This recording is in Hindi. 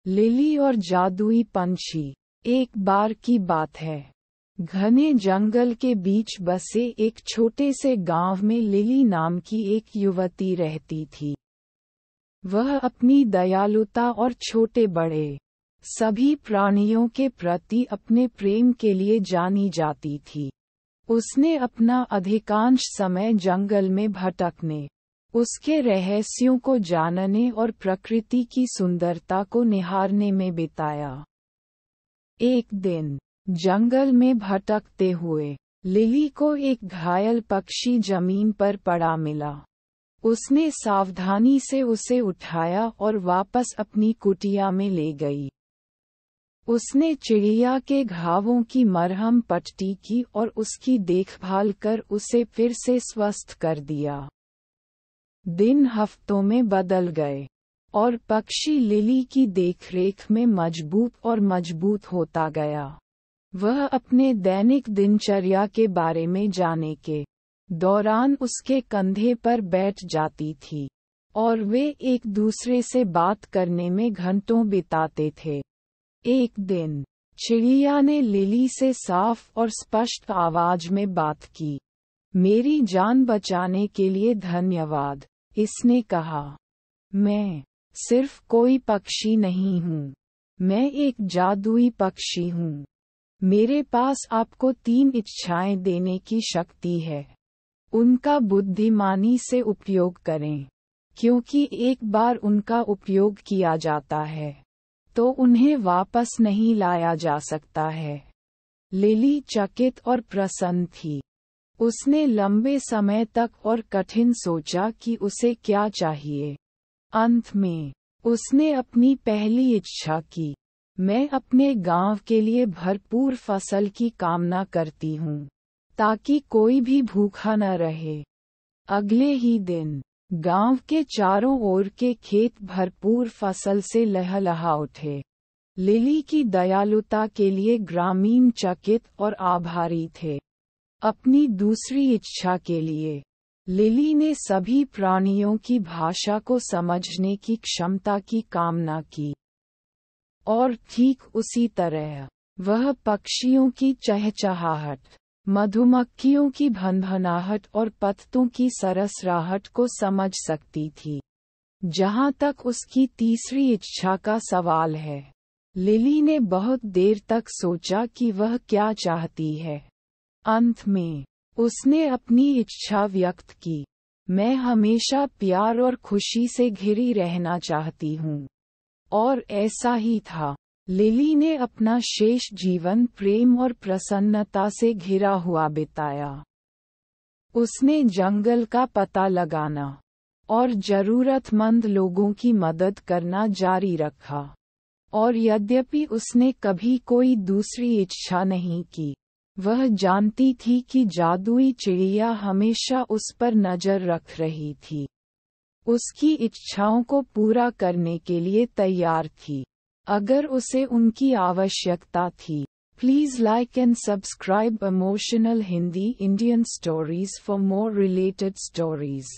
लिली और जादुई पंछी। एक बार की बात है, घने जंगल के बीच बसे एक छोटे से गांव में लिली नाम की एक युवती रहती थी। वह अपनी दयालुता और छोटे बड़े सभी प्राणियों के प्रति अपने प्रेम के लिए जानी जाती थी। उसने अपना अधिकांश समय जंगल में भटकने, उसके रहस्यों को जानने और प्रकृति की सुंदरता को निहारने में बिताया। एक दिन जंगल में भटकते हुए लिली को एक घायल पक्षी जमीन पर पड़ा मिला। उसने सावधानी से उसे उठाया और वापस अपनी कुटिया में ले गई। उसने चिड़िया के घावों की मरहम पट्टी की और उसकी देखभाल कर उसे फिर से स्वस्थ कर दिया। दिन हफ्तों में बदल गए और पक्षी लिली की देखरेख में मजबूत होता गया। वह अपने दैनिक दिनचर्या के बारे में जानने के दौरान उसके कंधे पर बैठ जाती थी और वे एक दूसरे से बात करने में घंटों बिताते थे। एक दिन चिड़िया ने लिली से साफ और स्पष्ट आवाज में बात की। मेरी जान बचाने के लिए धन्यवाद, इसने कहा। मैं सिर्फ कोई पक्षी नहीं हूँ, मैं एक जादुई पक्षी हूँ। मेरे पास आपको 3 इच्छाएं देने की शक्ति है। उनका बुद्धिमानी से उपयोग करें, क्योंकि एक बार उनका उपयोग किया जाता है तो उन्हें वापस नहीं लाया जा सकता है। लिली चकित और प्रसन्न थी। उसने लंबे समय तक और कठिन सोचा कि उसे क्या चाहिए। अंत में उसने अपनी पहली इच्छा की। मैं अपने गांव के लिए भरपूर फसल की कामना करती हूँ, ताकि कोई भी भूखा न रहे। अगले ही दिन गांव के चारों ओर के खेत भरपूर फसल से लहलहा उठे। लिली की दयालुता के लिए ग्रामीण चकित और आभारी थे। अपनी दूसरी इच्छा के लिए लिली ने सभी प्राणियों की भाषा को समझने की क्षमता की कामना की। और ठीक उसी तरह वह पक्षियों की चहचहाहट, मधुमक्खियों की भनभनाहट और पत्तों की सरसराहट को समझ सकती थी। जहाँ तक उसकी तीसरी इच्छा का सवाल है, लिली ने बहुत देर तक सोचा कि वह क्या चाहती है। अंत में उसने अपनी इच्छा व्यक्त की। मैं हमेशा प्यार और खुशी से घिरी रहना चाहती हूँ। और ऐसा ही था। लिली ने अपना शेष जीवन प्रेम और प्रसन्नता से घिरा हुआ बिताया। उसने जंगल का पता लगाना और जरूरतमंद लोगों की मदद करना जारी रखा। और यद्यपि उसने कभी कोई दूसरी इच्छा नहीं की, वह जानती थी कि जादुई चिड़िया हमेशा उस पर नजर रख रही थी, उसकी इच्छाओं को पूरा करने के लिए तैयार थी, अगर उसे उनकी आवश्यकता थी। Please like and subscribe emotional Hindi Indian stories for more related stories.